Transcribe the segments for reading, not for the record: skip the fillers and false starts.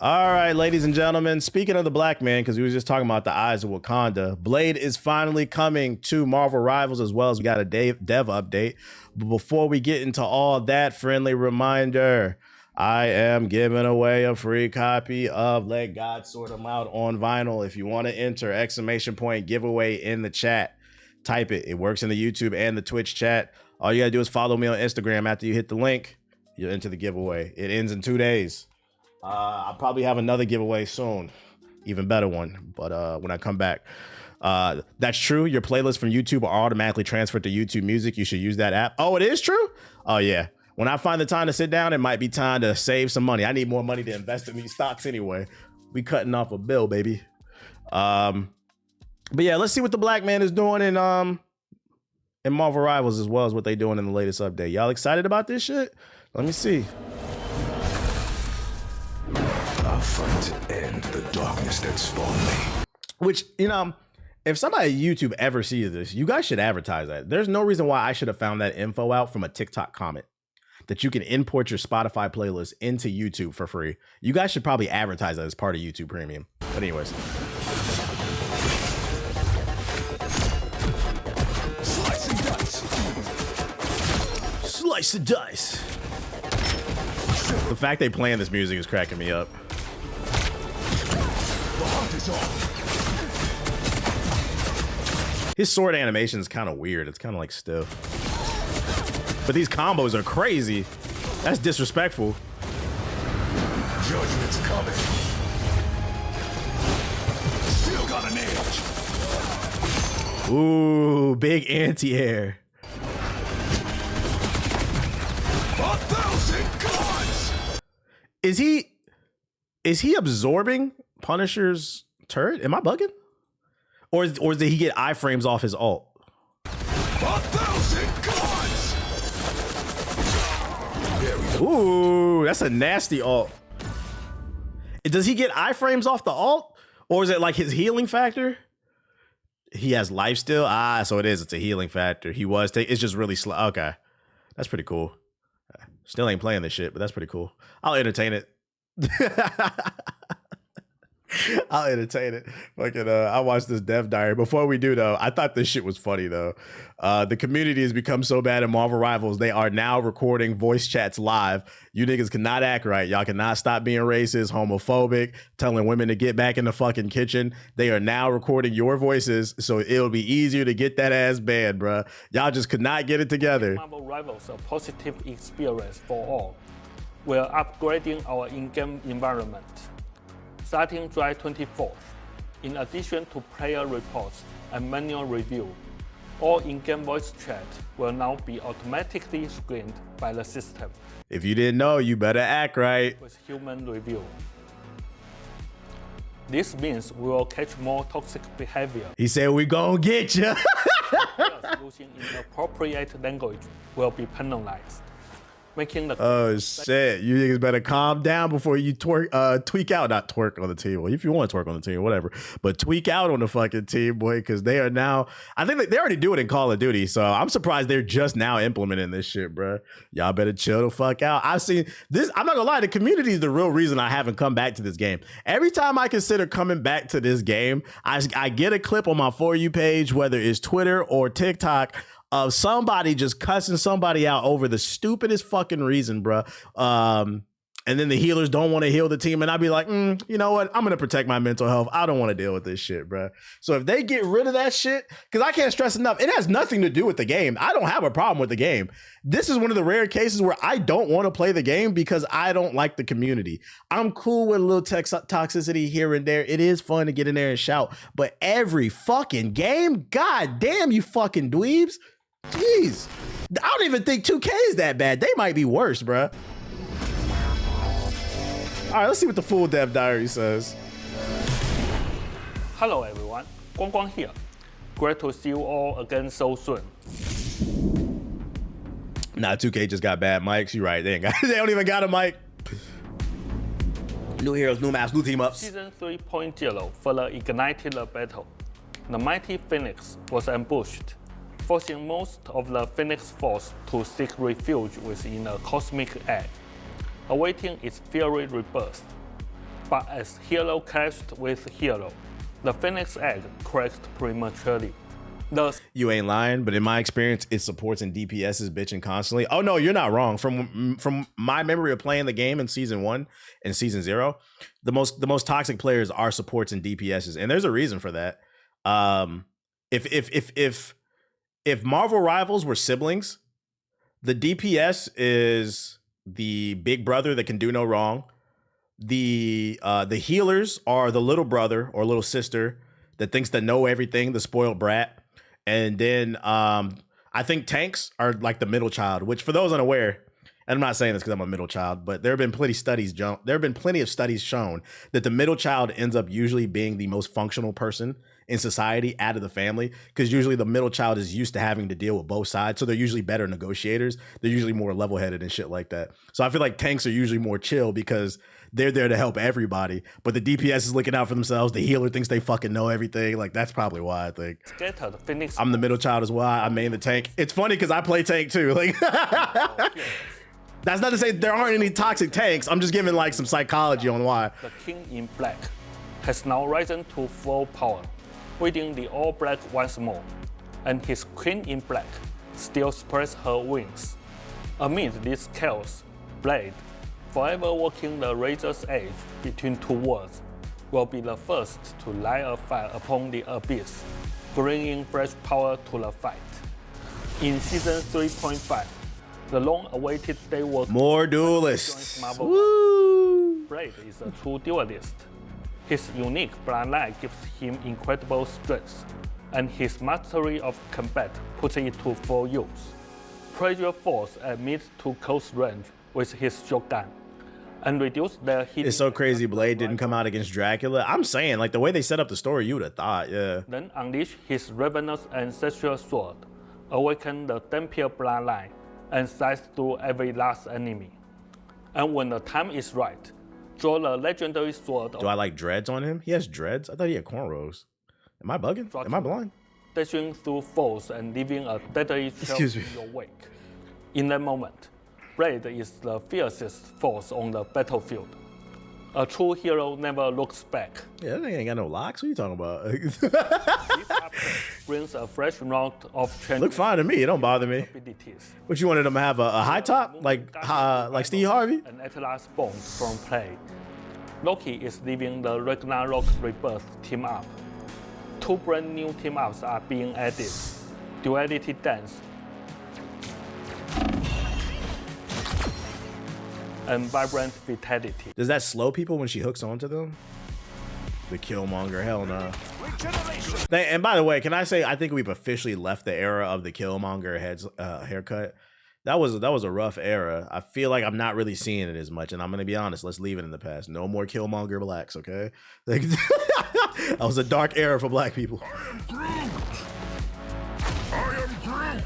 All right, ladies and gentlemen, speaking of the black man, because we were just talking about the Eyes of Wakanda, Blade is finally coming to Marvel Rivals, as well as we got a dev update. But before we get into all that, friendly reminder, I am giving away a free copy of Let God Sort 'Em Out on vinyl. If you want to enter ! Giveaway in the chat, type it. It works in the YouTube and the Twitch chat. All you gotta do is follow me on Instagram. After you hit the link, you'll enter the giveaway. It ends in 2 days. I'll probably have another giveaway soon, even better one. But when I come back, that's true. Your playlists from YouTube are automatically transferred to YouTube Music. You should use that app. Oh, it is true? Oh, yeah. When I find the time to sit down, it might be time to save some money. I need more money to invest in these stocks anyway. We cutting off a bill, baby. But yeah, let's see what the black man is doing in Marvel Rivals, as well as what they doing in the latest update. Y'all excited about this shit? Let me see. I'll fight to end the darkness that spawned me. Which, you know, if somebody at YouTube ever sees this, you guys should advertise that. There's no reason why I should have found that info out from a TikTok comment, that you can import your Spotify playlist into YouTube for free. You guys should probably advertise that as part of YouTube Premium. But anyways. Slice and dice. Slice the dice. The fact they playing this music is cracking me up. The hunt is on. His sword animation is kind of weird. It's kind of like stiff. But these combos are crazy. That's disrespectful. Judgment's coming. Still got an edge. Ooh, big anti-air. 1,000 gods. Is he absorbing Punisher's turret? Am I bugging? Or did he get iframes off his ult? 1,000 gods. Ooh, that's a nasty ult. Does he get iframes off the ult? Or is it like his healing factor? He has life still? Ah, so it is. It's a healing factor. He was it's just really slow. Okay. That's pretty cool. Still ain't playing this shit, but that's pretty cool. I'll entertain it. I'll entertain it. Fucking, I watched this dev diary. Before we do, though, I thought this shit was funny, though. The community has become so bad in Marvel Rivals, they are now recording voice chats live. You niggas cannot act right. Y'all cannot stop being racist, homophobic, telling women to get back in the fucking kitchen. They are now recording your voices, so it'll be easier to get that ass banned, bruh. Y'all just could not get it together. Marvel Rivals, a positive experience for all. We're upgrading our in-game environment. Starting July 24th, in addition to player reports and manual review, all in-game voice chat will now be automatically screened by the system. If you didn't know, you better act right. With human review. This means we will catch more toxic behavior. He said we gon' get ya. Players using inappropriate language will be penalized. Making the oh shit, you niggas better calm down before you tweak out, not twerk on the team. Well, if you want to twerk on the team, whatever, but tweak out on the fucking team, boy, because they are now, I think they already do it in Call of Duty, so I'm surprised they're just now implementing this shit, bro. Y'all better chill the fuck out. I've seen this, I'm not gonna lie, the community is the real reason I haven't come back to this game. Every time I consider coming back to this game, I get a clip on my For You page, whether it's Twitter or TikTok, of somebody just cussing somebody out over the stupidest fucking reason, bruh. And then the healers don't want to heal the team. And I'd be like, you know what? I'm going to protect my mental health. I don't want to deal with this shit, bruh. So if they get rid of that shit, because I can't stress enough, it has nothing to do with the game. I don't have a problem with the game. This is one of the rare cases where I don't want to play the game because I don't like the community. I'm cool with a little toxicity here and there. It is fun to get in there and shout. But every fucking game, god damn you fucking dweebs. Jeez, I don't even think 2K is that bad. They might be worse, bruh. All right, let's see what the full dev diary says. Hello everyone, Guang Guang here. Great to see you all again so soon. Nah, 2K just got bad mics. You're right, they don't even got a mic. New heroes, new maps, new team ups. Season 3.0 further ignited the battle. The mighty Phoenix was ambushed, forcing most of the Phoenix Force to seek refuge within a cosmic egg, awaiting its fiery rebirth. But as hero clashed with hero, the Phoenix Egg cracked prematurely. Thus, You ain't lying, but in my experience, it supports and DPS is bitching constantly. Oh no, you're not wrong. From my memory of playing the game in season 1 and season 0, the most toxic players are supports and DPSs, and there's a reason for that. If Marvel Rivals were siblings, the DPS is the big brother that can do no wrong. The healers are the little brother or little sister that thinks to know everything, the spoiled brat. And then I think tanks are like the middle child, which for those unaware, and I'm not saying this because I'm a middle child, but there have been plenty of studies shown that the middle child ends up usually being the most functional person in society out of the family, because usually the middle child is used to having to deal with both sides. So they're usually better negotiators. They're usually more level-headed and shit like that. So I feel like tanks are usually more chill because they're there to help everybody. But the DPS is looking out for themselves. The healer thinks they fucking know everything. Like, that's probably why I think. scattered Phoenix I'm the middle child as well. I main the tank. It's funny because I play tank too. Like, that's not to say there aren't any toxic tanks. I'm just giving like some psychology on why. The King in Black has now risen to full power, wielding the All Black once more, and his Queen in Black still spreads her wings. Amid this chaos, Blade, forever walking the razor's edge between two worlds, will be the first to light a fire upon the abyss, bringing fresh power to the fight. In Season 3.5, the long-awaited day will More joins duelists. Marvel. Woo! Blade is a true duelist. His unique bloodline gives him incredible strength, and his mastery of combat puts it to full use. Pressure force at mid to close range with his shotgun, and reduce their hit. It's so crazy Blade didn't come out against Dracula. I'm saying, like, the way they set up the story, you would have thought, yeah. Then unleash his ravenous ancestral sword, awaken the Dampier bloodline, and slice through every last enemy. And when the time is right, draw the legendary sword Do I like dreads on him? He has dreads? I thought he had cornrows. Am I bugging? Am I blind? dashing through foes and leaving a deadly trail in your wake. In that moment, Blade is the fiercest force on the battlefield. A true hero never looks back. Yeah, that thing ain't got no locks. What are you talking about? This update brings a fresh round of change. Look fine to me. It don't bother me. Abilities. What, you wanted him to have a high top? Like Steve Harvey? And Atlas Bond from play. Loki is leaving the Ragnarok Rebirth team up. 2 brand new team ups are being added. Duality Dance and Vibrant Vitality. Does that slow people when she hooks onto them? The Killmonger, hell no. And by the way, can I say I think we've officially left the era of the Killmonger haircut. That was a rough era. I feel like I'm not really seeing it as much, and I'm gonna be honest. Let's leave it in the past. No more Killmonger blacks, okay? Like, that was a dark era for black people. I am Groot!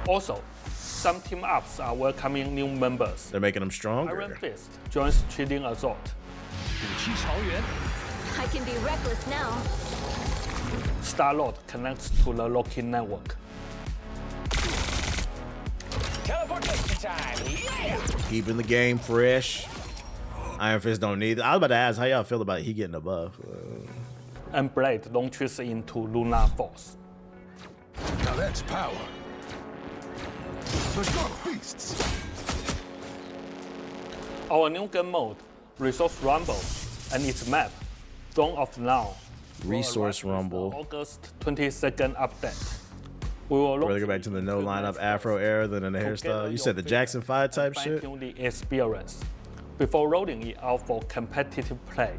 Also, some team ups are welcoming new members. They're making them Iron stronger. Fist joins Chilling Assault. I can be reckless now. Star-Lord connects to the Loki network. Teleportation time! Yeah! Keeping the game fresh. Iron Fist don't need it. I was about to ask how y'all feel about he getting a buff. And Blade launches into Lunar Force. Now that's power. The Dark Beasts! Our new game mode, Resource Rumble, and its map, Dawn of Now. will Resource arrive with Rumble. the August 22nd update. We will Rather go back to the no lineup Afro era than in the hairstyle. You said the Jackson 5 type shit? Fine-tune the experience before rolling it out for competitive play.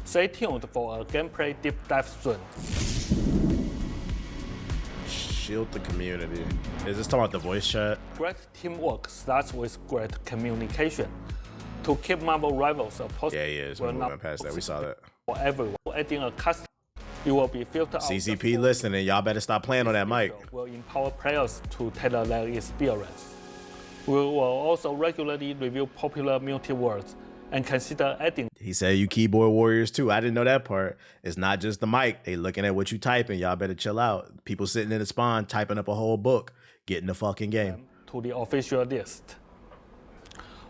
Stay tuned for a gameplay deep dive soon. Shield the community. Is this talking about the voice chat? Great teamwork starts with great communication. To keep Marvel Rivals a positive, Yeah, he is. We're moving past that. We saw that. for everyone. Adding a custom, it will be filtered out. CCP listening. Y'all better stop playing on that mic. Will empower players to tailor their experience. We will also regularly review popular multi-worlds and consider adding He said you keyboard warriors too. I didn't know that part. It's not just the mic. They looking at what you typing. Y'all better chill out. People sitting in the spawn typing up a whole book. Get in the fucking game. to the official list.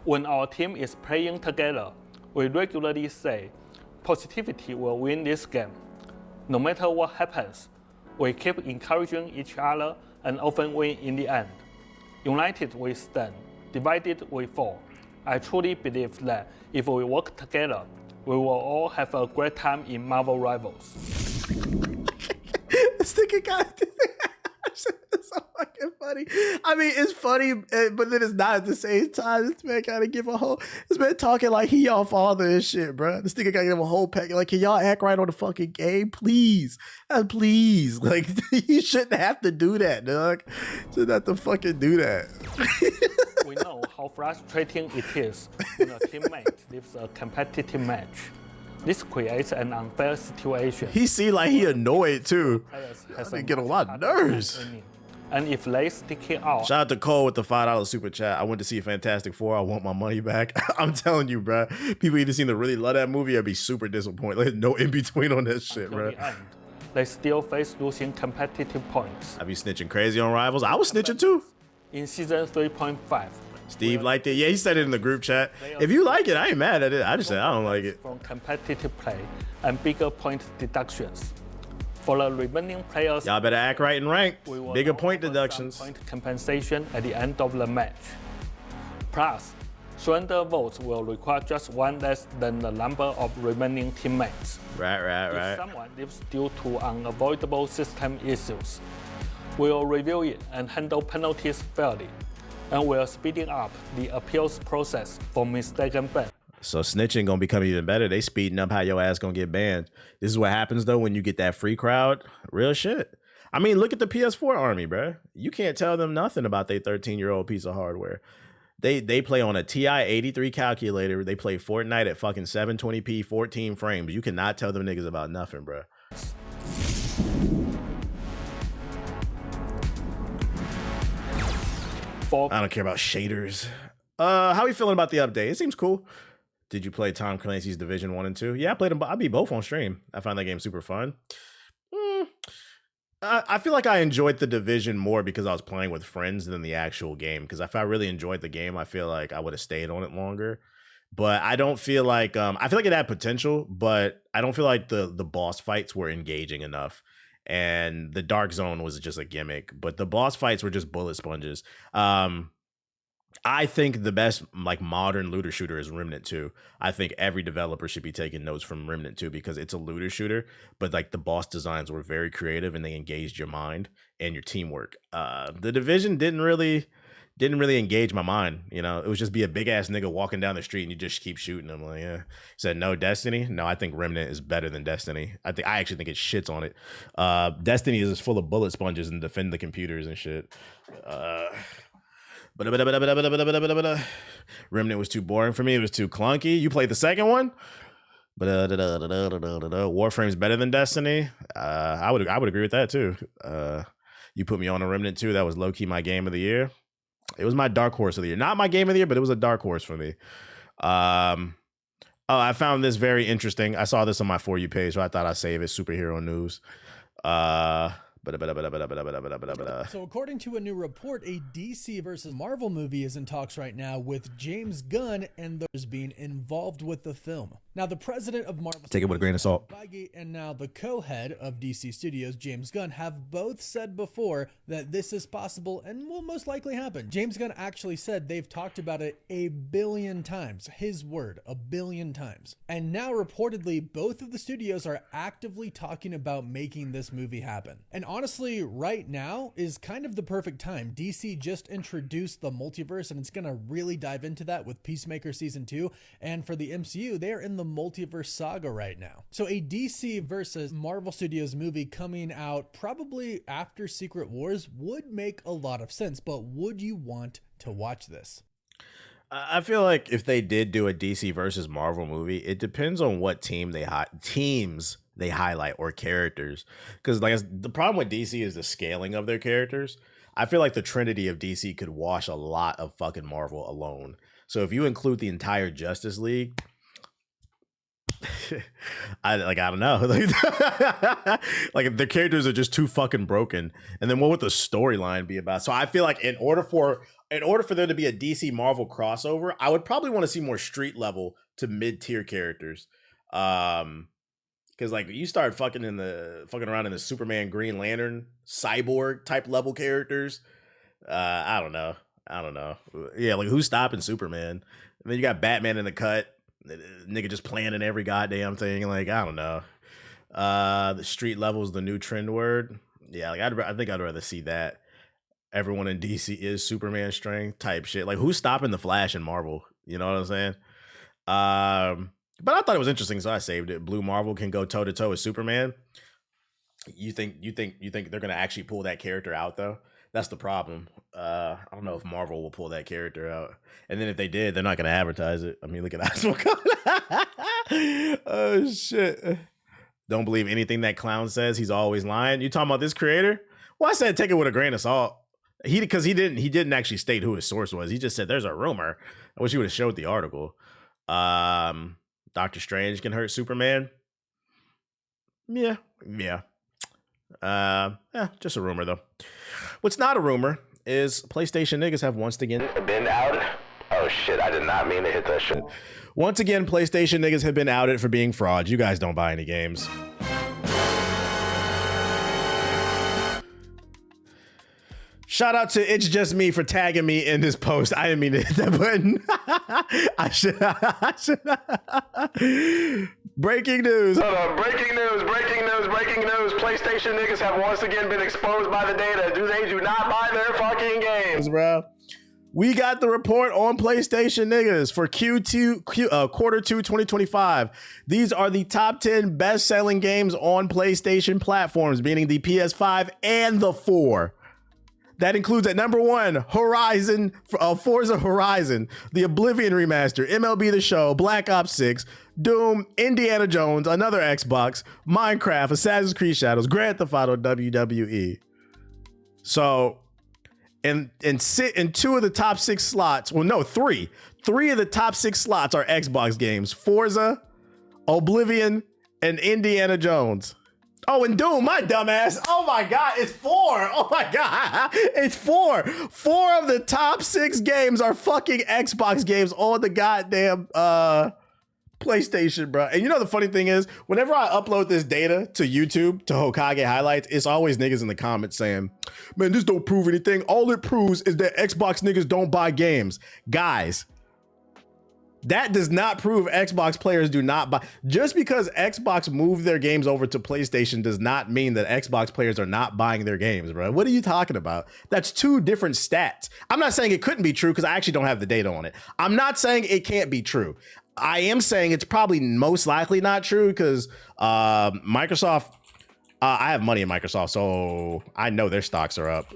When our team is playing together, we regularly say, positivity will win this game. No matter what happens, we keep encouraging each other and often win in the end. United we stand, divided we fall. I truly believe that if we work together, we will all have a great time in Marvel Rivals. This nigga got it's so fucking funny. I mean, it's funny, but then it's not at the same time. This man gotta give a whole. This man talking like he y'all father and shit, bro. This nigga gotta give a whole pack. Like, can y'all act right on the fucking game, please? Please, like, you shouldn't have to do that, dog. Shouldn't have to fucking do that. We know how frustrating it is when a teammate leaves a competitive match. This creates an unfair situation. He seemed like he annoyed too. Players has They get a lot of much harder time nerves. winning. And if they stick it out, Shout out to Cole with the $5 super chat. I went to see Fantastic Four. I want my money back. I'm telling you, bro. People either seem to really love that movie or be super disappointed. There's no in between on that shit, until bro. the end, they still face losing competitive points. I be snitching crazy on Rivals. I was snitching too. In season 3.5, Steve liked it. Yeah, he said it in the group chat. If you like it, I ain't mad at it. I just said I don't like it. from competitive play and bigger point deductions. For the remaining players, Y'all better act right and rank. we will Bigger now point offer some deductions. Point compensation at the end of the match. Plus, surrender votes will require just one less than the number of remaining teammates. Right. If someone leaves due to unavoidable system issues, we'll review it and handle penalties fairly, and we're speeding up the appeals process for mistaken ban. So snitching gonna become even better. They speeding up how your ass gonna get banned. This is what happens though when you get that free crowd. Real shit. I mean, look at the PS4 army, bro. You can't tell them nothing about their 13-year-old piece of hardware. They play on a TI 83 calculator. They play Fortnite at fucking 720p, 14 frames. You cannot tell them niggas about nothing, bro. I don't care about shaders. How are you feeling about the update? It seems cool. Did you play Tom Clancy's Division 1 and 2? Yeah, I played them. I beat both on stream. I found that game super fun. I feel like I enjoyed the Division more because I was playing with friends than the actual game. Because if I really enjoyed the game, I feel like I would have stayed on it longer. But I don't feel like I feel like it had potential, but I don't feel like the boss fights were engaging enough. And the Dark Zone was just a gimmick, but the boss fights were just bullet sponges. I think the best like modern looter shooter is Remnant 2. I think every developer should be taking notes from Remnant 2 because it's a looter shooter, but like the boss designs were very creative and they engaged your mind and your teamwork. The Division didn't really engage my mind. You know, it was just be a big ass nigga walking down the street and you just keep shooting him. Like, yeah. Said no Destiny. No, I think Remnant is better than Destiny. I actually think it shits on it. Destiny is full of bullet sponges and defend the computers and shit. Remnant was too boring for me. It was too clunky. You played the second one? Warframe's better than Destiny. I would agree with that too. You put me on a Remnant 2. That was low key my game of the year. It was my dark horse of the year. Not my game of the year, but it was a dark horse for me. I found this very interesting. I saw this on my For You page, so I thought I'd save it. Superhero news. So according to a new report, a DC versus Marvel movie is in talks right now with James Gunn and those being involved with the film. Now, the president of Marvel, take it with a grain of salt, Feige, and now the co-head of DC Studios, James Gunn, have both said before that this is possible and will most likely happen. James Gunn actually said they've talked about it 1 billion times. His word, 1 billion times. And now reportedly, both of the studios are actively talking about making this movie happen. And honestly, right now is kind of the perfect time. DC just introduced the multiverse and it's going to really dive into that with Peacemaker Season 2. And for the MCU, they are in the multiverse saga right now. So a DC versus Marvel Studios movie coming out probably after Secret Wars would make a lot of sense, but would you want to watch this? I feel like if they did do a DC versus Marvel movie, it depends on what teams they highlight or characters. Because like the problem with DC is the scaling of their characters. I feel like the Trinity of DC could wash a lot of fucking Marvel alone. So if you include the entire Justice League, I don't know. Like the characters are just too fucking broken. And then what would the storyline be about? So I feel like in order for there to be a DC Marvel crossover, I would probably want to see more street level to mid-tier characters. Because like you start fucking around in the Superman, Green Lantern, Cyborg type level characters. I don't know. Yeah, like who's stopping Superman? And then you got Batman in the cut. Nigga just planning every goddamn thing. Like, I don't know. The street level is the new trend word. Yeah, like I think I'd rather see that. Everyone in DC is Superman strength type shit. Like, who's stopping the Flash in Marvel? You know what I'm saying? But I thought it was interesting, so I saved it. Blue Marvel can go toe to toe with Superman. You think they're gonna actually pull that character out though? That's the problem. I don't know if Marvel will pull that character out. And then if they did, they're not going to advertise it. I mean, look at that. Oh, shit. Don't believe anything that clown says. He's always lying. You talking about this creator? Well, I said take it with a grain of salt. Because he didn't actually state who his source was. He just said there's a rumor. I wish he would have showed the article. Doctor Strange can hurt Superman. Yeah. Just a rumor though. What's not a rumor is PlayStation niggas have once again been outed. Oh shit, I did not mean to hit that shit. Once again, PlayStation niggas have been outed for being frauds. You guys don't buy any games. Shout out to It's Just Me for tagging me in this post. I didn't mean to hit that button. I should. Breaking news. Hold on. Breaking news. PlayStation niggas have once again been exposed by the data. They do not buy their fucking games, bro. We got the report on PlayStation niggas for quarter 2 2025. These are the top 10 best-selling games on PlayStation platforms, meaning the PS5 and the 4. That includes at number 1, Forza Horizon, the Oblivion remaster, MLB The Show, Black Ops 6, Doom, Indiana Jones, another Xbox, Minecraft, Assassin's Creed Shadows, Grand Theft Auto, WWE. So, in 2 of the top 6 slots, well, no, 3. 3 of the top 6 slots are Xbox games: Forza, Oblivion, and Indiana Jones. Oh, and Doom, my dumbass. Oh my God, it's 4. Oh my God, it's 4. 4 of the top 6 games are fucking Xbox games on the goddamn PlayStation, bro. And you know the funny thing is, whenever I upload this data to YouTube, to Hokage Highlights, it's always niggas in the comments saying, man, this don't prove anything. All it proves is that Xbox niggas don't buy games. Guys, that does not prove Xbox players do not buy. Just because Xbox moved their games over to PlayStation does not mean that Xbox players are not buying their games, bro. What are you talking about? That's 2 different stats. I'm not saying it couldn't be true because I actually don't have the data on it. I'm not saying it can't be true. I am saying it's probably most likely not true because Microsoft, I have money in Microsoft, so I know their stocks are up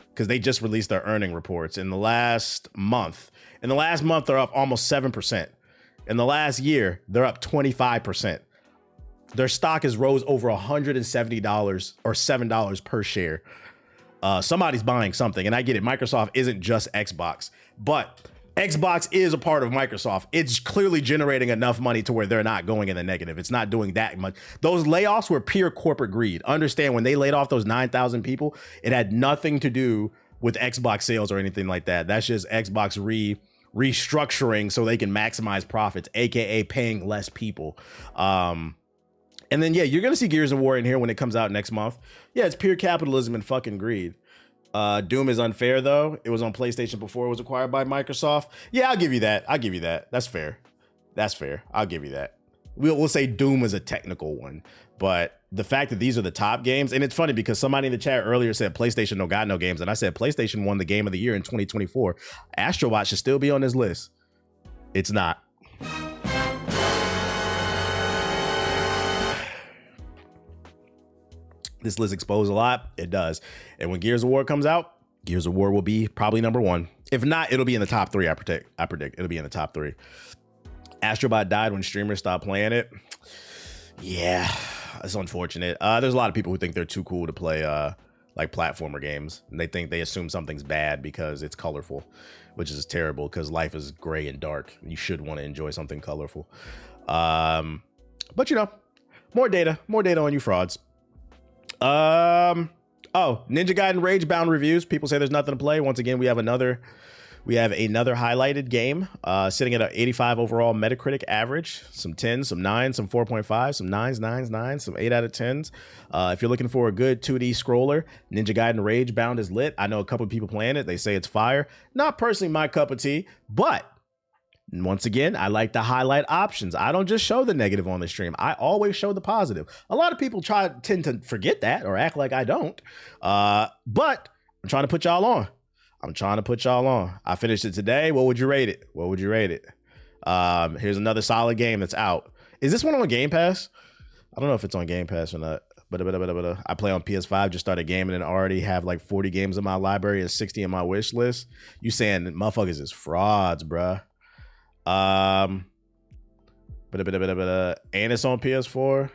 because they just released their earning reports in the last month. In the last month, they're up almost 7%. In the last year, they're up 25%. Their stock has rose over $170 or $7 per share. Somebody's buying something, and I get it. Microsoft isn't just Xbox, but Xbox is a part of Microsoft. It's clearly generating enough money to where they're not going in the negative. It's not doing that much. Those layoffs were pure corporate greed. Understand, when they laid off those 9,000 people, it had nothing to do with Xbox sales or anything like that. That's just Xbox restructuring so they can maximize profits, aka paying less people. And then yeah, you're gonna see Gears of War in here when it comes out next month. Yeah, it's pure capitalism and fucking greed. Doom is unfair though. It was on PlayStation before it was acquired by Microsoft. Yeah, I'll give you that. That's fair. I'll give you that. We'll say Doom is a technical one, but the fact that these are the top games, and it's funny because somebody in the chat earlier said PlayStation don't got no games, and I said PlayStation won the game of the year in 2024. Astro Bot should still be on this list. It's not. This list exposed a lot. It does. And when Gears of War comes out, Gears of War will be probably number 1. If not, it'll be in the top 3. I predict it'll be in the top 3. Astrobot died when streamers stopped playing it. Yeah, it's unfortunate. There's a lot of people who think they're too cool to play like platformer games. And they assume something's bad because it's colorful, which is terrible because life is gray and dark. You should want to enjoy something colorful. But you know, more data on you frauds. Ninja Gaiden Ragebound reviews. People say there's nothing to play. Once again, we have another highlighted game, sitting at an 85 overall Metacritic average. Some 10s, some 9s, some 4.5, some 9s, some 8 out of 10s. If you're looking for a good 2D scroller, Ninja Gaiden Ragebound is lit. I know a couple of people playing it. They say it's fire. Not personally my cup of tea, but once again, I like to highlight options. I don't just show the negative on the stream. I always show the positive. A lot of people tend to forget that or act like I don't. But I'm trying to put y'all on. I finished it today. What would you rate it? Here's another solid game that's out. Is this one on Game Pass? I don't know if it's on Game Pass or not. But I play on PS5, just started gaming and already have like 40 games in my library and 60 in my wish list. You saying motherfuckers is frauds, bruh. And it's on PS4.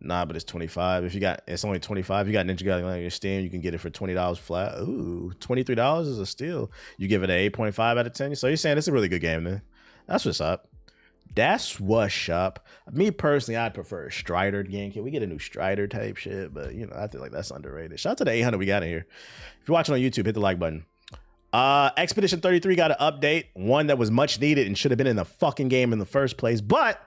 Nah, but it's 25. It's only 25. If you got Ninja Gaiden on your Steam, you can get it for $20 flat. Ooh, $23 is a steal. You give it an 8.5 out of 10. So you're saying it's a really good game, then? That's what's up. Me personally, I'd prefer a Strider game. Can we get a new Strider type shit? But you know, I feel like that's underrated. Shout out to the 800 we got in here. If you're watching on YouTube, hit the like button. Expedition 33 got an update, one that was much needed and should have been in the fucking game in the first place. But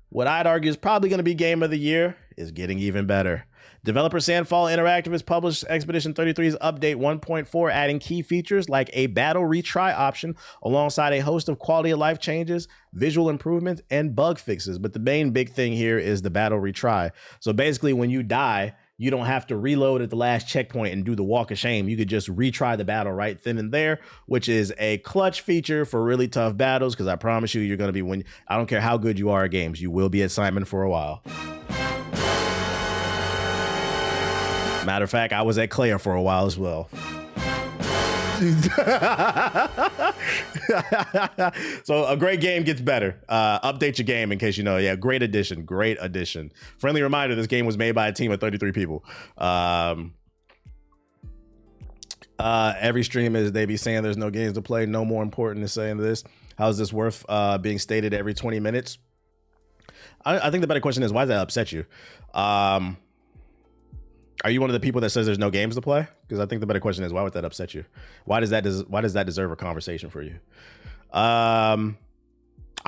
what I'd argue is probably going to be game of the year is getting even better. Developer Sandfall Interactive has published Expedition 33's update 1.4, adding key features like a battle retry option alongside a host of quality of life changes, visual improvements, and bug fixes. But the main big thing here is the battle retry. So basically, when you die, you don't have to reload at the last checkpoint and do the walk of shame. You could just retry the battle right then and there, which is a clutch feature for really tough battles, because I promise you, you're going to be, I don't care how good you are at games, you will be at Simon for a while. Matter of fact, I was at Claire for a while as well. So a great game gets better. Update your game in case you know. Yeah, great addition. Friendly reminder, this game was made by a team of 33 people. Every stream is they be saying there's no games to play. No more important than saying this. How is this worth being stated every 20 minutes? I think the better question is, why does that upset you? Are you one of the people that says there's no games to play? Because I think the better question is, why would that upset you? Why does that deserve a conversation for you? I'm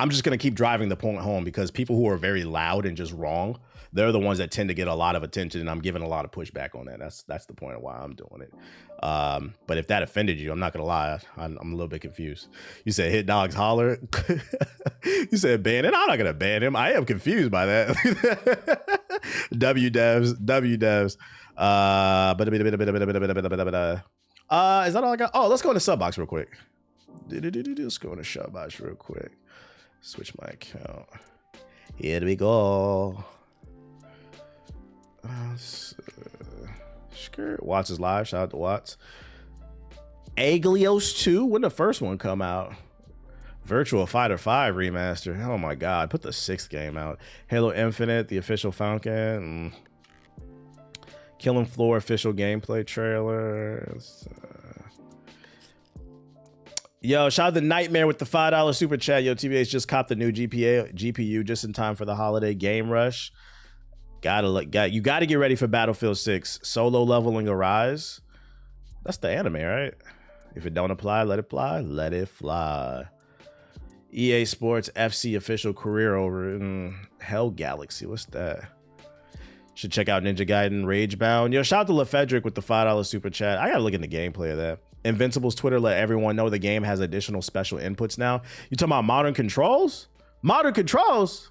just going to keep driving the point home, because people who are very loud and just wrong, they're the ones that tend to get a lot of attention, and I'm giving a lot of pushback on that. That's the point of why I'm doing it. But if that offended you, I'm not going to lie, I'm a little bit confused. You said hit dogs holler. You said ban it. I'm not going to ban him. I am confused by that. W devs. Is that all I got? Oh, let's go into Subbox real quick. Let's go into Subbox real quick. Switch my account. Here we go. Watts is live. Shout out to Watts. Aglios 2. When did the first one come out? Virtua Fighter 5 remaster. Oh my god. Put the 6th game out. Halo Infinite, the official Falcon. Killing Floor official gameplay trailer. Yo, shout out to Nightmare with the $5 super chat. Yo, TBH just copped the new GPU just in time for the holiday game rush. You gotta get ready for Battlefield 6. Solo leveling Arise. That's the anime, right? If it don't apply, let it fly. Let it fly. EA Sports FC official career over. Hell Galaxy. What's that? Should check out Ninja Gaiden Ragebound. Yo, shout out to LaFedric with the $5 super chat. I gotta look into gameplay of that. Invincible's Twitter let everyone know the game has additional special inputs now. You talking about modern controls? Modern controls?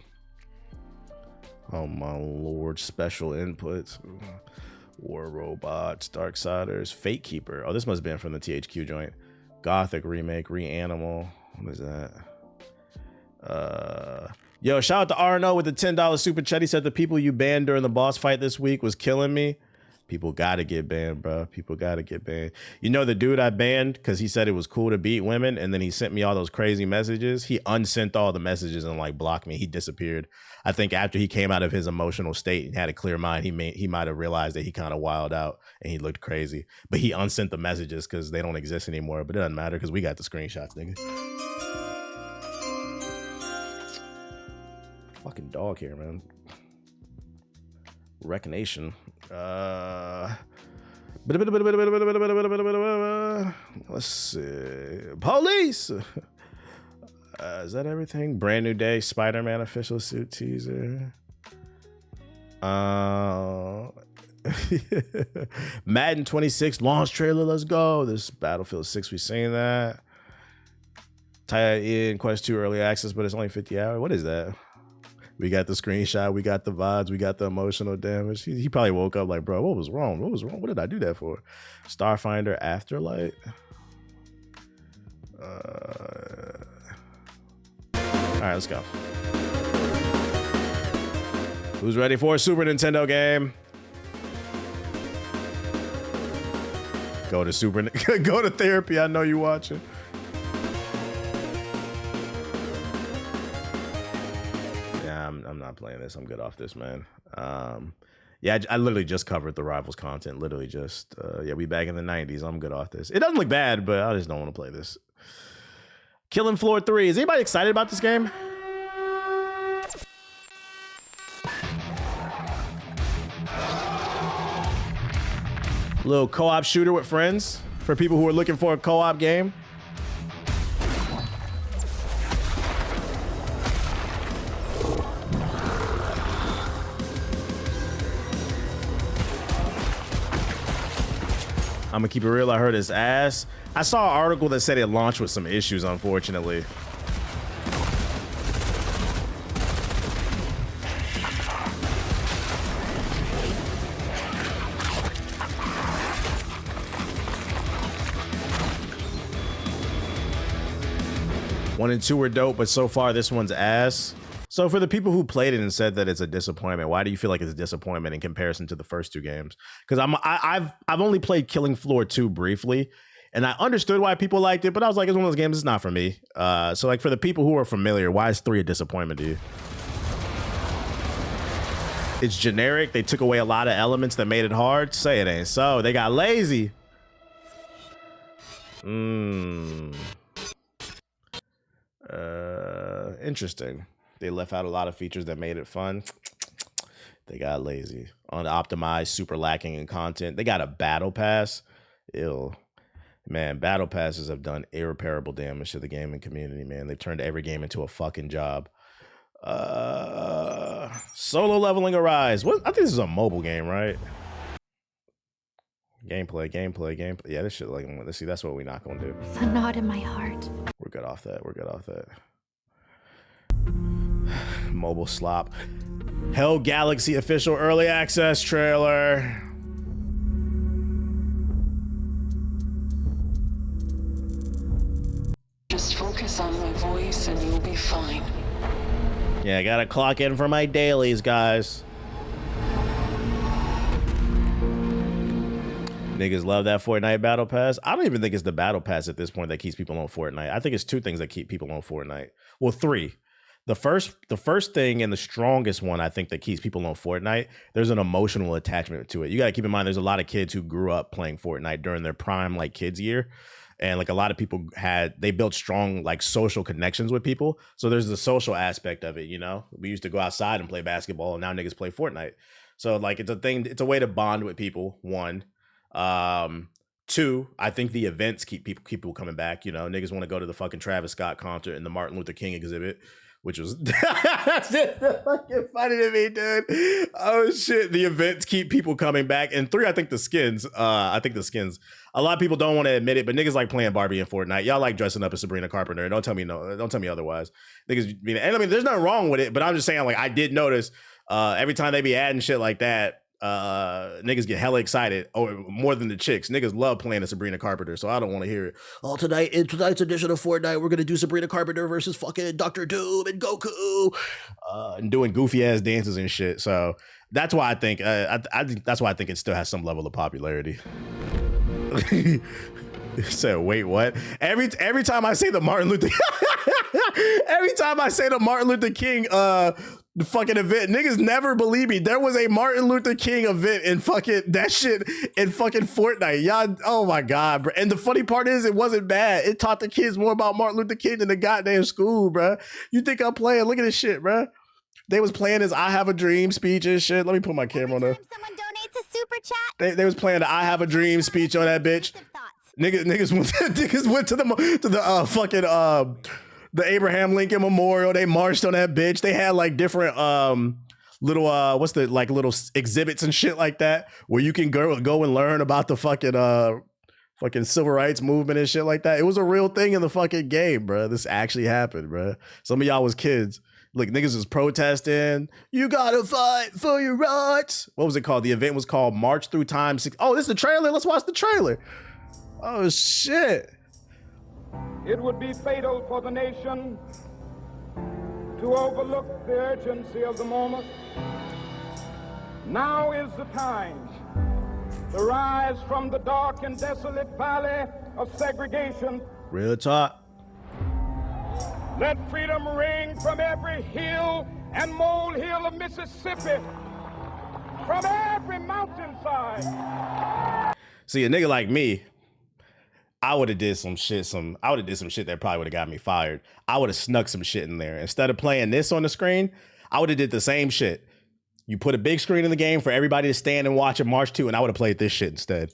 Oh my lord, special inputs. War Robots, Darksiders, Fate Keeper. Oh, this must have been from the THQ joint. Gothic remake, Reanimal. What is that? Yo, shout out to Arno with the $10 super chat. He said the people you banned during the boss fight this week was killing me. People gotta get banned, bro. People gotta get banned. You know the dude I banned because he said it was cool to beat women, and then he sent me all those crazy messages. He unsent all the messages and like blocked me. He disappeared. I think after he came out of his emotional state and had a clear mind, he might have realized that he kind of wilded out and he looked crazy. But he unsent the messages because they don't exist anymore. But it doesn't matter because we got the screenshots, nigga. Fucking dog here, man. Recognition. Let's see. Police. Is that everything? Brand new day. Spider-Man official suit teaser. Madden 26 launch trailer. Let's go. This Battlefield 6. We seen that. Tie in Quest 2 early access, but it's only 50 hours. What is that? We got the screenshot. We got the VODs. We got the emotional damage. He probably woke up like, bro, what was wrong? What was wrong? What did I do that for? Starfinder Afterlight. All right, let's go. Who's ready for a Super Nintendo game? Go to go to therapy. I know you watching. I'm not playing this. I'm good off this, man. Yeah, I literally just covered the Rivals content. Literally just, yeah, we back in the 90s. I'm good off this. It doesn't look bad, but I just don't want to play this. Killing Floor 3. Is anybody excited about this game? Little co-op shooter with friends for people who are looking for a co-op game. I'm gonna keep it real. I heard it's ass. I saw an article that said it launched with some issues, unfortunately. One and two were dope, but so far this one's ass. So for the people who played it and said that it's a disappointment, why do you feel like it's a disappointment in comparison to the first two games? Because I've only played Killing Floor 2 briefly, and I understood why people liked it, but I was like, it's one of those games, it's not for me. So like for the people who are familiar, why is 3 a disappointment to you? It's generic. They took away a lot of elements that made it hard. Say it ain't so. They got lazy. Interesting. They left out a lot of features that made it fun. They got lazy. Unoptimized, super lacking in content. They got a battle pass. Ew. Man, battle passes have done irreparable damage to the gaming community, man. They've turned every game into a fucking job. Solo leveling Arise. What? I think this is a mobile game, right? Gameplay. Yeah, this shit, like, let's see, that's what we're not gonna do. The knot in my heart. We're good off that. Mobile slop. Hell Galaxy official early access trailer. Just focus on my voice and you'll be fine. Yeah, I gotta clock in for my dailies, guys. Niggas love that Fortnite battle pass. I don't even think it's the battle pass at this point that keeps people on Fortnite. I think it's two things that keep people on Fortnite. Well, three. The first thing and the strongest one I think that keeps people on Fortnite, there's an emotional attachment to it. You got to keep in mind there's a lot of kids who grew up playing Fortnite during their prime like kids year. And like a lot of people they built strong like social connections with people. So there's the social aspect of it, you know? We used to go outside and play basketball and now niggas play Fortnite. So like it's a way to bond with people, one. Two, I think the events keep people coming back. You know, niggas want to go to the fucking Travis Scott concert and the Martin Luther King exhibit, which was that's just fucking funny to me, dude. Oh shit, the events keep people coming back. And three, I think the skins. A lot of people don't want to admit it, but niggas like playing Barbie in Fortnite. Y'all like dressing up as Sabrina Carpenter. Don't tell me otherwise. Niggas, and I mean, there's nothing wrong with it, but I'm just saying, like, I did notice every time they be adding shit like that. Niggas get hella excited, more than the chicks. Niggas love playing as Sabrina Carpenter, so I don't want to hear it. Oh, tonight's edition of Fortnite, we're gonna do Sabrina Carpenter versus fucking Dr. Doom and Goku, and doing goofy ass dances and shit. So That's why I think I think that's why I think it still has some level of popularity. So wait, what? Every time I say the Martin Luther every time I say the Martin Luther King the fucking event, niggas never believe me. There was a Martin Luther King event in fucking that shit in fucking Fortnite. Y'all, oh my god, bro. And the funny part is it wasn't bad. It taught the kids more about Martin Luther King than the goddamn school, bro. You think I'm playing? Look at this shit, bro. They was playing his I Have a Dream speech and shit. Let me put my camera on there. Someone donates a super chat. They was playing the I Have a Dream speech on that bitch. Niggas went to the fucking the Abraham Lincoln Memorial. They marched on that bitch. They had like different little what's the like little exhibits and shit like that where you can go and learn about the fucking civil rights movement and shit like that. It was a real thing in the fucking game, bro. This actually happened, bro. Some of y'all was kids. Like niggas was protesting. You gotta fight for your rights. What was it called? The event was called March Through Time. Oh, this is the trailer. Let's watch the trailer. Oh shit. It would be fatal for the nation to overlook the urgency of the moment. Now is the time to rise from the dark and desolate valley of segregation. Real talk. Let freedom ring from every hill and molehill of Mississippi, from every mountainside. See, a nigga like me, I would have did some shit that probably would have got me fired. I would have snuck some shit in there. Instead of playing this on the screen, I would have did the same shit. You put a big screen in the game for everybody to stand and watch and march to, and I would have played this shit instead.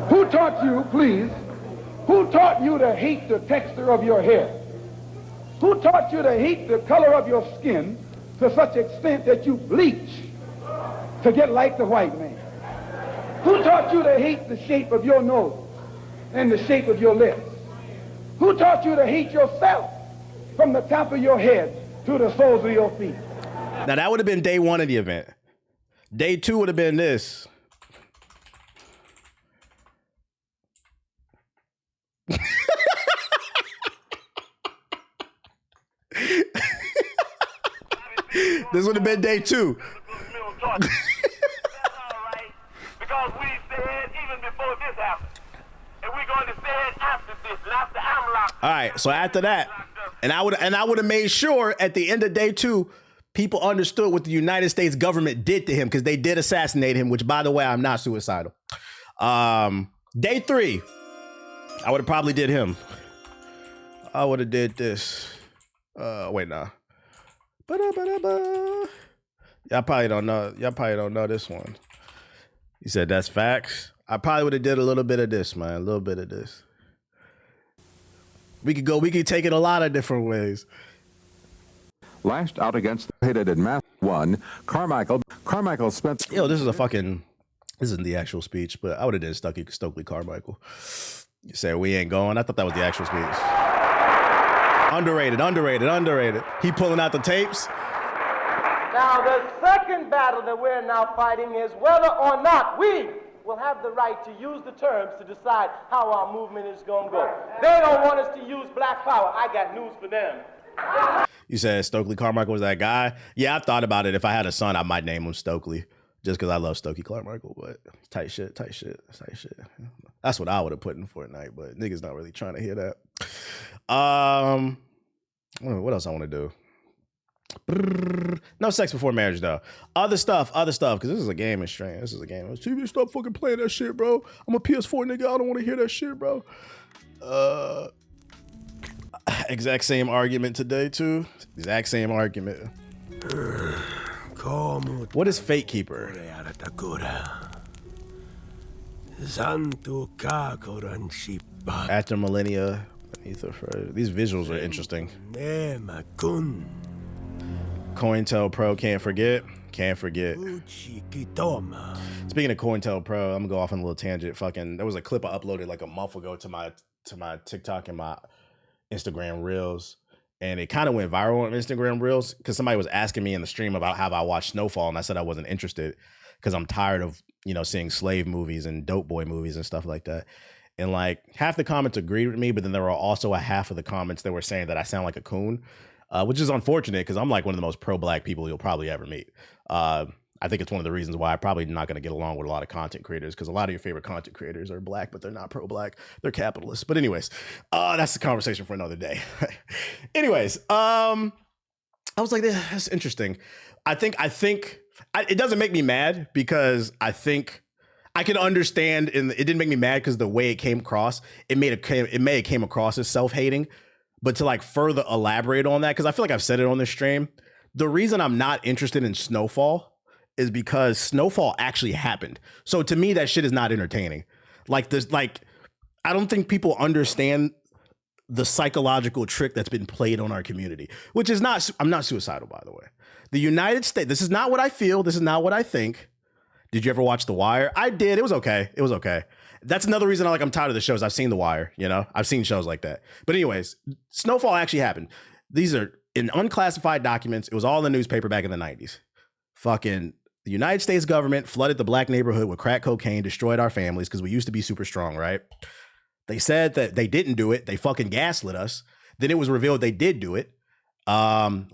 Who taught you, please, who taught you to hate the texture of your hair? Who taught you to hate the color of your skin to such extent that you bleach to get like the white man? Who taught you to hate the shape of your nose and the shape of your lips? Who taught you to hate yourself from the top of your head to the soles of your feet? Now that would have been day one of the event. Day two would have been this. This would have been day two. That's all right, because we said even before this happened, and we're going to say it after this, and after I'm locked. All right, so after that, and I would have made sure at the end of day two, people understood what the United States government did to him because they did assassinate him. Which, by the way, I'm not suicidal. Day three, I would have probably did him. I would have did this. Wait, nah. Y'all probably don't know. Y'all probably don't know this one. He said that's facts. I probably would have did a little bit of this, man. A little bit of this. We could take it a lot of different ways. Lashed out against the hated in Math 1, Carmichael spent... Yo, this isn't the actual speech, but I would have did Stokely Carmichael. You said we ain't going. I thought that was the actual speech. Underrated. He pulling out the tapes. Now, the second battle that we're now fighting is whether or not we will have the right to use the terms to decide how our movement is going to go. They don't want us to use black power. I got news for them. You said Stokely Carmichael was that guy? Yeah, I've thought about it. If I had a son, I might name him Stokely. Just because I love Stokely Carmichael, but tight shit. That's what I would have put in Fortnite, but niggas not really trying to hear that. What else I want to do? No sex before marriage, though. Other stuff, because this is a gaming stream. This is a game. TV, stop fucking playing that shit, bro. I'm a PS4 nigga. I don't want to hear that shit, bro. Exact same argument today, too. Exact same argument. What is Fate Keeper? After millennia, these visuals are interesting. COINTELPRO, can't forget. Speaking of COINTELPRO, I'm gonna go off on a little tangent. There was a clip I uploaded like a month ago to my TikTok and my Instagram Reels. And it kind of went viral on Instagram Reels because somebody was asking me in the stream about how I watched Snowfall, and I said I wasn't interested because I'm tired of, seeing slave movies and dope boy movies and stuff like that. And like half the comments agreed with me, but then there were also a half of the comments that were saying that I sound like a coon, which is unfortunate because I'm like one of the most pro-black people you'll probably ever meet. I think it's one of the reasons why I'm probably not going to get along with a lot of content creators, because a lot of your favorite content creators are black, but they're not pro-black. They're capitalists. But anyways, that's the conversation for another day. Anyways, I was like, that's interesting. I think it doesn't make me mad because I think I can understand, and it didn't make me mad because the way it came across, it may have came across as self-hating, but to like further elaborate on that, because I feel like I've said it on this stream, the reason I'm not interested in Snowfall is because Snowfall actually happened. So to me, that shit is not entertaining. Like this, like I don't think people understand the psychological trick that's been played on our community, which is not, I'm not suicidal, by the way. The United States, this is not what I feel. This is not what I think. Did you ever watch The Wire? I did. It was okay. It was okay. That's another reason I'm tired of the shows. I've seen The Wire, you know? I've seen shows like that. But anyways, Snowfall actually happened. These are in unclassified documents. It was all in the newspaper back in the 90s. Fucking the United States government flooded the black neighborhood with crack cocaine, destroyed our families because we used to be super strong, right? They said that they didn't do it. They fucking gaslit us. Then it was revealed they did do it.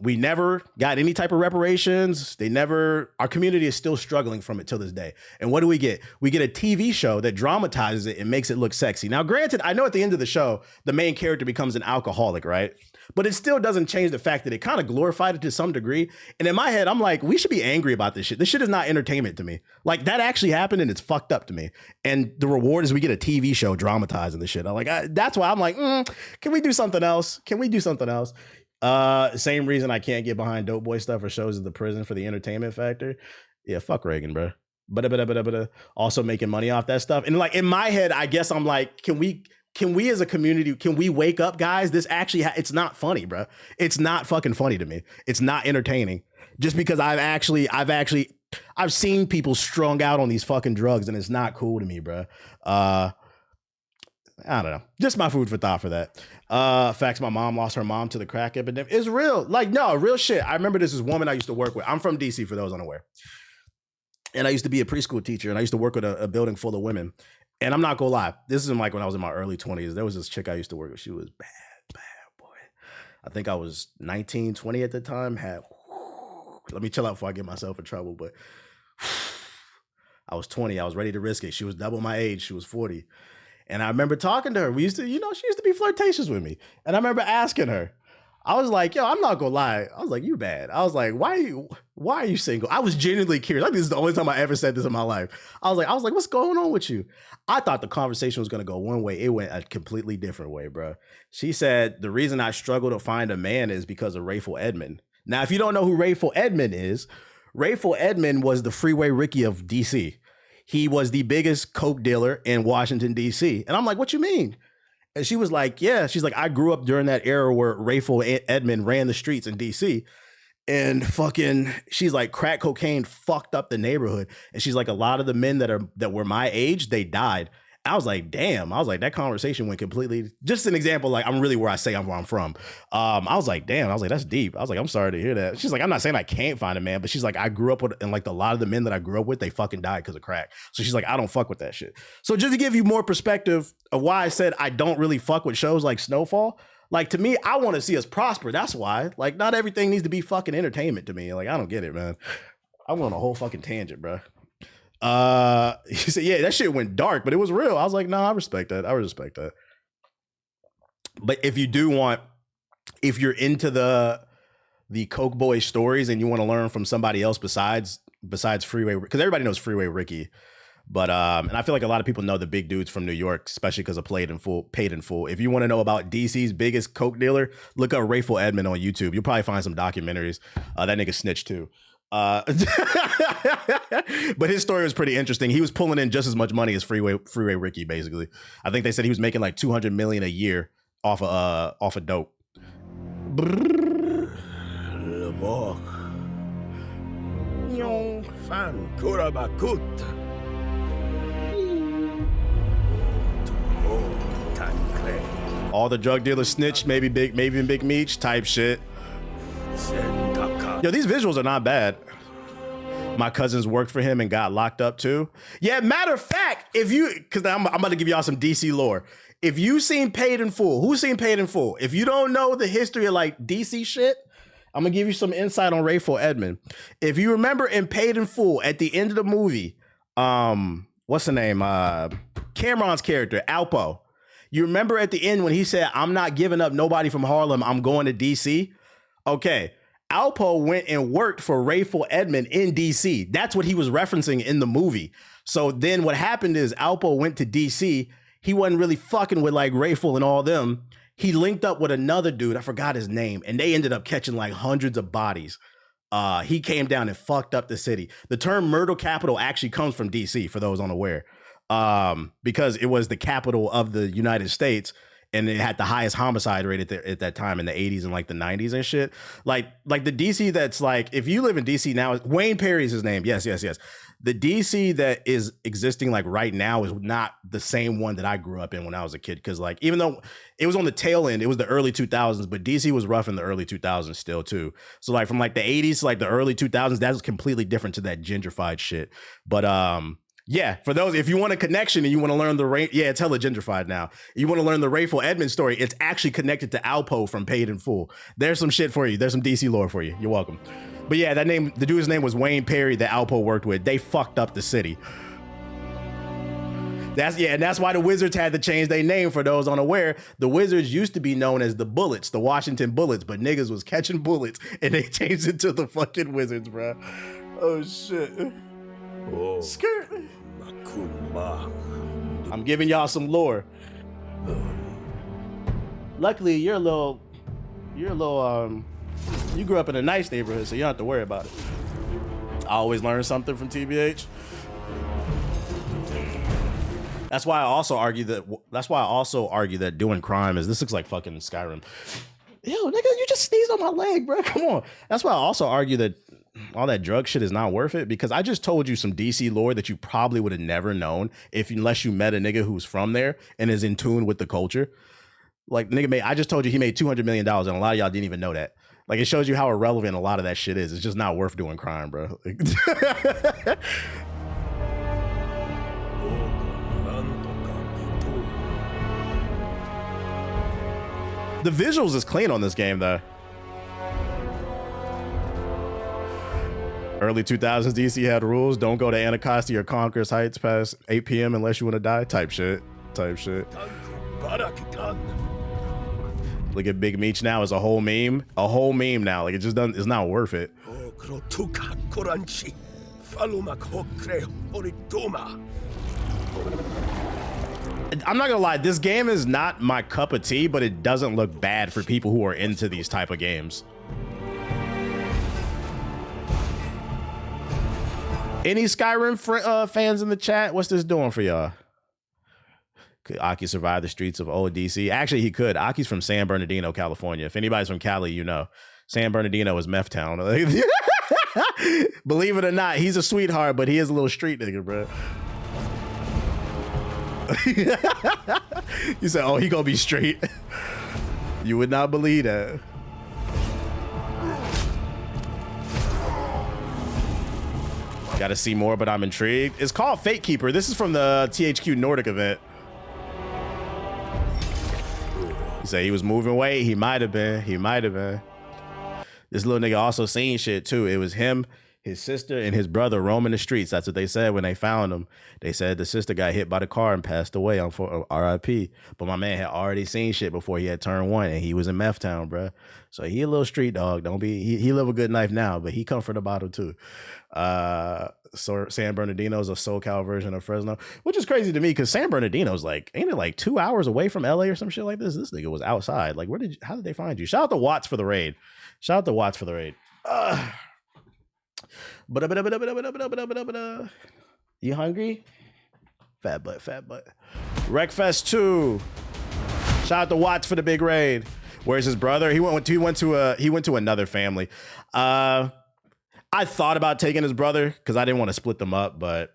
We never got any type of reparations. Our community is still struggling from it till this day. And what do we get? We get a TV show that dramatizes it and makes it look sexy. Now, granted, I know at the end of the show, the main character becomes an alcoholic, right? But it still doesn't change the fact that it kind of glorified it to some degree. And in my head, I'm like, we should be angry about this shit. This shit is not entertainment to me. Like, that actually happened and it's fucked up to me. And the reward is we get a TV show dramatizing the shit. I'm like, that's why I'm like, can we do something else? Can we do something else? Same reason I can't get behind Dope Boy stuff or shows at the prison for the entertainment factor. Yeah, fuck Reagan, bro. But also making money off that stuff. And like in my head, I guess I'm like, can we as a community, can we wake up, guys? This actually, it's not funny, bro. It's not fucking funny to me. It's not entertaining. Just because I've seen people strung out on these fucking drugs and it's not cool to me, bro. I don't know. Just my food for thought for that. Facts, my mom lost her mom to the crack epidemic. It's real. Like, no, real shit. I remember this woman I used to work with. I'm from DC, for those unaware. And I used to be a preschool teacher, and I used to work with a building full of women. And I'm not gonna lie, this is like when I was in my early 20s. There was this chick I used to work with. She was bad, boy. I think I was 19, 20 at the time. Let me chill out before I get myself in trouble. But I was 20. I was ready to risk it. She was double my age. She was 40. And I remember talking to her. We used to, she used to be flirtatious with me. And I remember asking her, I was like, yo, I'm not gonna lie. I was like, you bad. I was like, why are you single? I was genuinely curious. Like, this is the only time I ever said this in my life. I was like, what's going on with you? I thought the conversation was gonna go one way. It went a completely different way, bro. She said, the reason I struggle to find a man is because of Rayful Edmond. Now, if you don't know who Rayful Edmond is, Rayful Edmond was the Freeway Ricky of DC. He was the biggest coke dealer in Washington, D.C. And I'm like, what you mean? And she was like, yeah. She's like, I grew up during that era where Rayful Edmond ran the streets in D.C. And fucking, she's like, crack cocaine fucked up the neighborhood. And she's like, a lot of the men that were my age, they died. I was like, damn. I was like, that conversation went completely, just an example, like I'm really where I say I'm where I'm from. I was like, damn. I was like, that's deep. I was like, I'm sorry to hear that. She's like, I'm not saying I can't find a man, but she's like, I grew up with, and like a lot of the men that I grew up with, they fucking died because of crack. So she's like, I don't fuck with that shit. So just to give you more perspective of why I said I don't really fuck with shows like Snowfall, like to me, I want to see us prosper. That's why. Like, not everything needs to be fucking entertainment to me. Like, I don't get it, man. I'm on a whole fucking tangent, bro. He said, yeah, that shit went dark, but it was real. I was like, no, I respect that. I respect that. But if you're into the Coke Boy stories and you want to learn from somebody else besides Freeway, because everybody knows Freeway Ricky, but and I feel like a lot of people know the big dudes from New York, especially because of Paid in Full. If you want to know about DC's biggest Coke dealer, look up Rayful Edmond on YouTube. You'll probably find some documentaries. That nigga snitched too. But his story was pretty interesting. He was pulling in just as much money as Freeway Ricky, basically. I think they said he was making like $200 million a year off of dope. All the drug dealers snitched, maybe even Big Meech type shit. Yo, these visuals are not bad. my cousins worked for him and got locked up too. Yeah, matter of fact, because I'm about to give y'all some DC lore. If you seen Paid in Full, who's seen Paid in Full? If you don't know the history of like DC shit, I'm gonna give you some insight on Rayful Edmond. If you remember in Paid in Full, at the end of the movie, what's the name? Cameron's character, Alpo. You remember at the end when he said, "I'm not giving up nobody from Harlem, I'm going to DC." Okay, Alpo went and worked for Rayful Edmond in DC. That's what he was referencing in the movie. So then what happened is Alpo went to DC. He wasn't really fucking with like Rayful and all them. He linked up with another dude, I forgot his name, and they ended up catching like hundreds of bodies. He came down and fucked up the city. The term murder capital actually comes from DC, for those unaware, because it was the capital of the United States, and it had the highest homicide rate at that time in the 80s and like the 90s and shit. Like the DC that's like, if you live in DC now, Wayne Perry is his name. Yes. The DC that is existing like right now is not the same one that I grew up in when I was a kid. Cause like, even though it was on the tail end, it was the early 2000s, but DC was rough in the early 2000s still too. So like from like the 80s to like the early 2000s, that was completely different to that gentrified shit. But yeah, for those, if you want a connection and you want to learn it's hella gentrified now. You want to learn the Rayful Edmond story, it's actually connected to Alpo from Paid in Full. There's some shit for you. There's some DC lore for you. You're welcome. But yeah, the dude's name was Wayne Perry that Alpo worked with. They fucked up the city. And that's why the Wizards had to change their name. For those unaware, the Wizards used to be known as the Bullets, the Washington Bullets, but niggas was catching bullets and they changed it to the fucking Wizards, bro. Oh shit. Oh. Skirt. I'm giving y'all some lore. Luckily, you grew up in a nice neighborhood, so you don't have to worry about it. I always learn something from TBH. That's why I also argue that doing crime is, this looks like fucking Skyrim. Yo, nigga, you just sneezed on my leg, bro. Come on. That's why I also argue that all that drug shit is not worth it, because I just told you some DC lore that you probably would have never known unless you met a nigga who's from there and is in tune with the culture. Like, nigga, I just told you he made $200 million, and a lot of y'all didn't even know that. Like, it shows you how irrelevant a lot of that shit is. It's just not worth doing crime, bro. The visuals is clean on this game, though. Early 2000s DC had rules. Don't go to Anacostia or Conquerors Heights past 8 p.m. unless you want to die. Type shit. Look at Big Meech now as a whole meme. A whole meme now. Like, it just doesn't, it's not worth it. I'm not gonna lie, this game is not my cup of tea, but it doesn't look bad for people who are into these type of games. Any Skyrim fans in the chat? What's this doing for y'all? Could Aki survive the streets of old DC? Actually, he could. Aki's from San Bernardino, California. If anybody's from Cali, you know. San Bernardino is meth town. Believe it or not, he's a sweetheart, but he is a little street nigga, bro. You said, oh, he gonna be straight. You would not believe that. Gotta see more, but I'm intrigued. It's called Fate Keeper. This is from the THQ Nordic event. You say he was moving weight. He might have been. This little nigga also seen shit too. It was him, his sister, and his brother roaming the streets. That's what they said when they found him. They said the sister got hit by the car and passed away on RIP. But my man had already seen shit before he had turned 1, and he was in Meth Town, bro. So he a little street dog. Don't be. He live a good life now, but he come for the bottle too. So San Bernardino is a SoCal version of Fresno, which is crazy to me because San Bernardino's like, ain't it like 2 hours away from LA or some shit like this? This nigga was outside. Like, how did they find you? Shout out to Watts for the raid. You hungry? Fat butt. Wreckfest 2. Shout out to Watts for the big raid. Where's his brother? He went to another family. I thought about taking his brother because I didn't want to split them up, but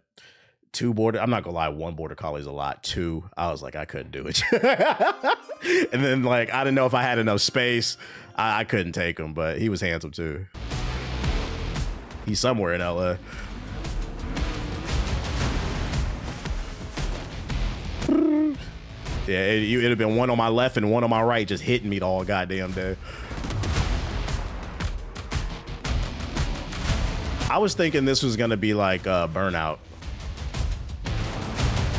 I'm not gonna lie, 1 border collie is a lot. 2, I was like, I couldn't do it. And then like, I didn't know if I had enough space. I couldn't take him, but he was handsome too. He's somewhere in LA. Yeah, it'd have been one on my left and one on my right, just hitting me the all goddamn day. I was thinking this was gonna be like Burnout.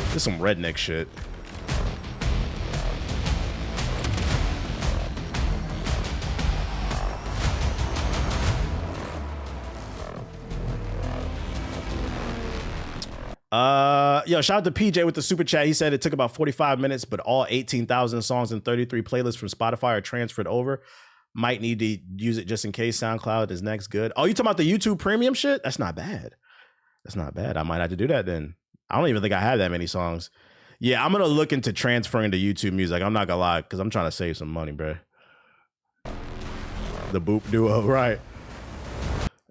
This is some redneck shit. Yo, shout out to PJ with the super chat. He said it took about 45 minutes, but all 18,000 songs and 33 playlists from Spotify are transferred over. Might need to use it just in case SoundCloud is next good. Oh, you talking about the YouTube premium shit? That's not bad. That's not bad. I might have to do that then. I don't even think I have that many songs. Yeah, I'm going to look into transferring to YouTube Music. I'm not going to lie, because I'm trying to save some money, bro. The Boop Duo, right.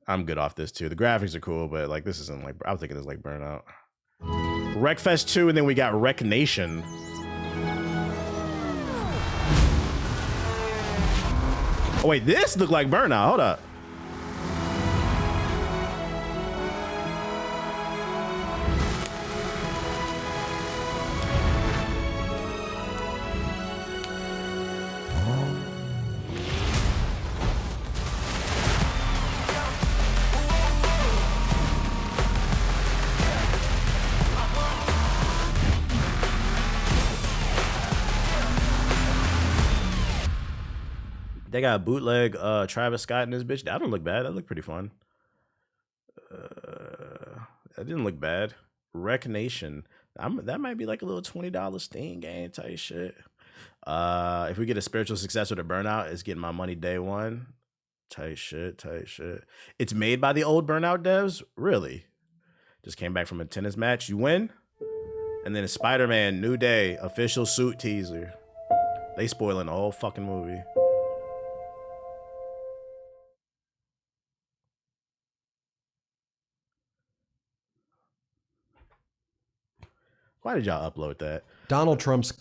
I'm good off this too. The graphics are cool, but like this isn't like, I was thinking it's like Burnout. Wreckfest 2, and then we got Wreck Nation. Oh wait, this looked like Burnout. Hold up. They got a bootleg Travis Scott in this bitch. That don't look bad. That looked pretty fun. That didn't look bad. Wreck Nation. That might be like a little $20 Steam game type shit. If we get a spiritual successor to Burnout, it's getting my money day one. Tight shit, tight shit. It's made by the old Burnout devs? Really? Just came back from a tennis match. You win? And then it's Spider-Man New Day official suit teaser. They spoiling the whole fucking movie. Why did y'all upload that? Donald Trump's.